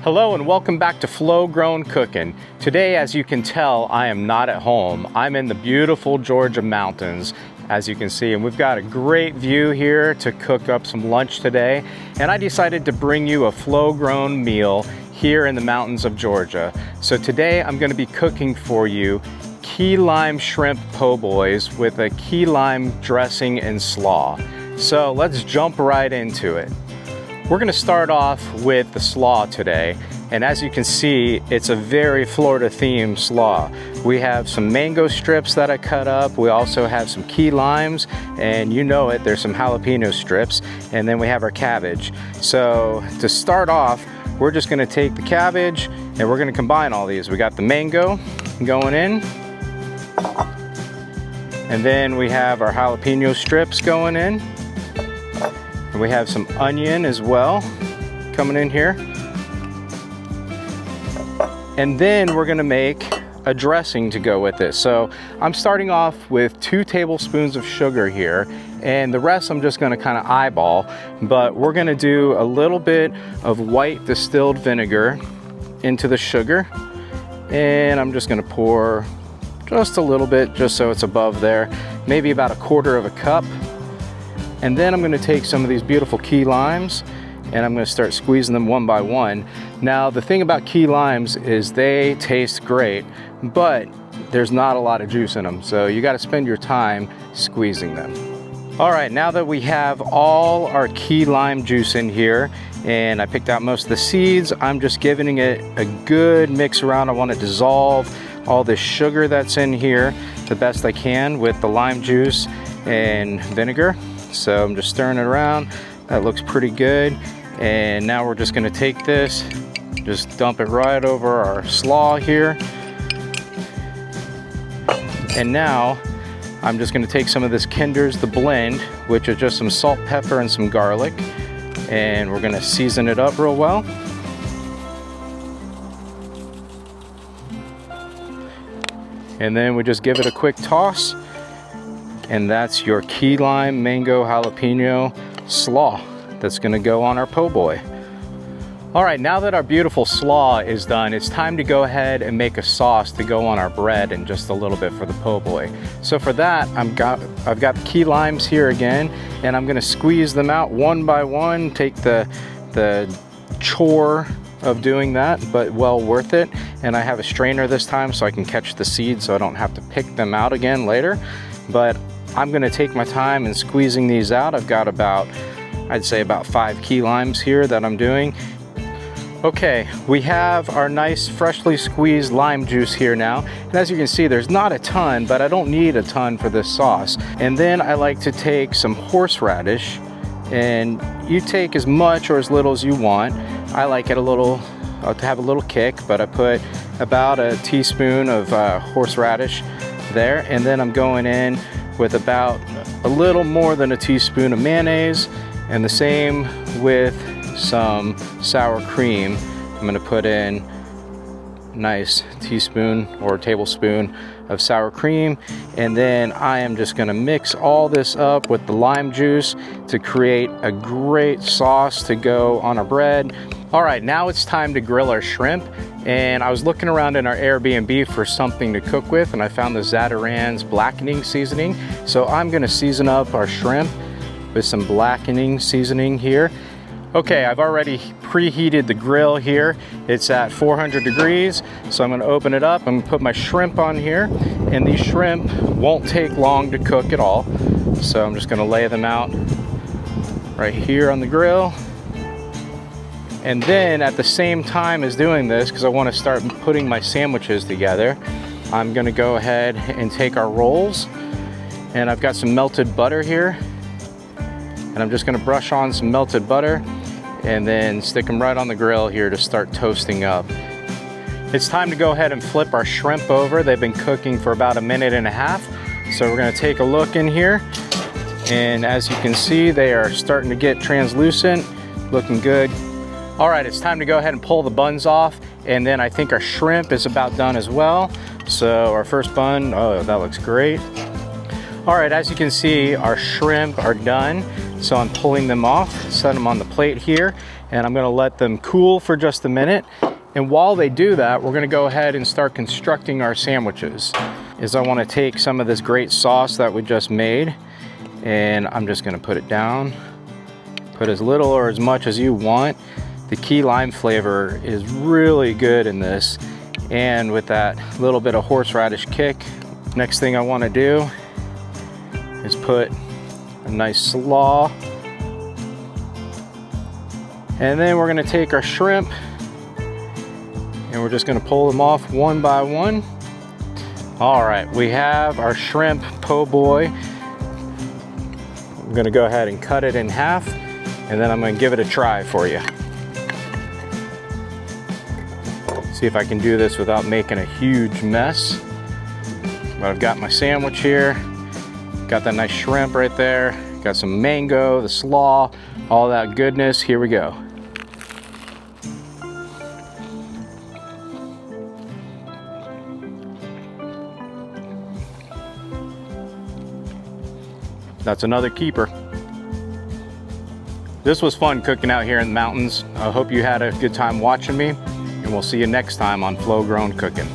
Hello and welcome back to Flogrown Cooking. Today, as you can tell, I am not at home. I'm in the beautiful Georgia mountains, as you can see, and we've got a great view here to cook up some lunch today. And I decided to bring you a Flogrown meal here in the mountains of Georgia. So today I'm going to be cooking for you key lime shrimp po' boys with a key lime dressing and slaw. So let's jump right into it. We're going to start off with the slaw today, and as you can see, it's a very Florida themed slaw. We have some mango strips that I cut up, we also have some key limes, and you know it, there's some jalapeno strips, and then we have our cabbage. So to start off, we're just going to take the cabbage and we're going to combine all these. We got the mango going in, and then we have our jalapeno strips going in. We have some onion as well coming in here. And then we're gonna make a dressing to go with this. So I'm starting off with 2 tablespoons of sugar here, and the rest I'm just gonna kind of eyeball, but we're gonna do a little bit of white distilled vinegar into the sugar, and I'm just gonna pour just a little bit just so it's above there, maybe about 1/4 cup. And then I'm going to take some of these beautiful key limes and I'm going to start squeezing them one by one. Now the thing about key limes is they taste great, but there's not a lot of juice in them, so you got to spend your time squeezing them. All right, now that we have all our key lime juice in here and I picked out most of the seeds, I'm just giving it a good mix around. I want to dissolve all this sugar that's in here the best I can with the lime juice and vinegar. So I'm just stirring it around. That looks pretty good. And now we're just gonna take this, just dump it right over our slaw here. And now I'm just gonna take some of this Kinder's The Blend, which is just some salt, pepper, and some garlic. And we're gonna season it up real well. And then we just give it a quick toss. And that's your key lime mango jalapeno slaw that's gonna go on our po' boy. All right, now that our beautiful slaw is done, it's time to go ahead and make a sauce to go on our bread in just a little bit for the po' boy. So for that, I've got the key limes here again, and I'm gonna squeeze them out one by one, take the chore of doing that, but well worth it. And I have a strainer this time so I can catch the seeds so I don't have to pick them out again later. But I'm gonna take my time in squeezing these out. I've got I'd say about 5 key limes here that I'm doing. Okay, we have our nice freshly squeezed lime juice here now. And as you can see, there's not a ton, but I don't need a ton for this sauce. And then I like to take some horseradish, and you take as much or as little as you want. I like it to have a little kick, but I put about a teaspoon of horseradish there. And then I'm going in with about a little more than a teaspoon of mayonnaise, and the same with some sour cream. I'm going to put in a nice teaspoon or tablespoon of sour cream, and then I am just going to mix all this up with the lime juice to create a great sauce to go on our bread. All right, now it's time to grill our shrimp. And I was looking around in our Airbnb for something to cook with, and I found the Zatarain's blackening seasoning. So I'm gonna season up our shrimp with some blackening seasoning here. Okay, I've already preheated the grill here. It's at 400 degrees. So I'm gonna open it up, I'm gonna put my shrimp on here, and these shrimp won't take long to cook at all. So I'm just gonna lay them out right here on the grill. And then at the same time as doing this, because I want to start putting my sandwiches together, I'm going to go ahead and take our rolls, and I've got some melted butter here, and I'm just going to brush on some melted butter and then stick them right on the grill here to start toasting up. It's time to go ahead and flip our shrimp over. They've been cooking for about 1.5 minutes. So we're going to take a look in here, and as you can see, they are starting to get translucent, looking good. All right, it's time to go ahead and pull the buns off, and then I think our shrimp is about done as well. So our first bun, oh, that looks great. All right, as you can see, our shrimp are done. So I'm pulling them off, set them on the plate here, and I'm gonna let them cool for just a minute. And while they do that, we're gonna go ahead and start constructing our sandwiches. I wanna take some of this great sauce that we just made, and I'm just gonna put it down. Put as little or as much as you want. The key lime flavor is really good in this, and with that little bit of horseradish kick. Next thing I wanna do is put a nice slaw. And then we're gonna take our shrimp and we're just gonna pull them off one by one. All right, we have our shrimp po' boy. I'm gonna go ahead and cut it in half, and then I'm gonna give it a try for you. See if I can do this without making a huge mess. But I've got my sandwich here. Got that nice shrimp right there. Got some mango, the slaw, all that goodness. Here we go. That's another keeper. This was fun cooking out here in the mountains. I hope you had a good time watching me, and we'll see you next time on Flogrown Cooking.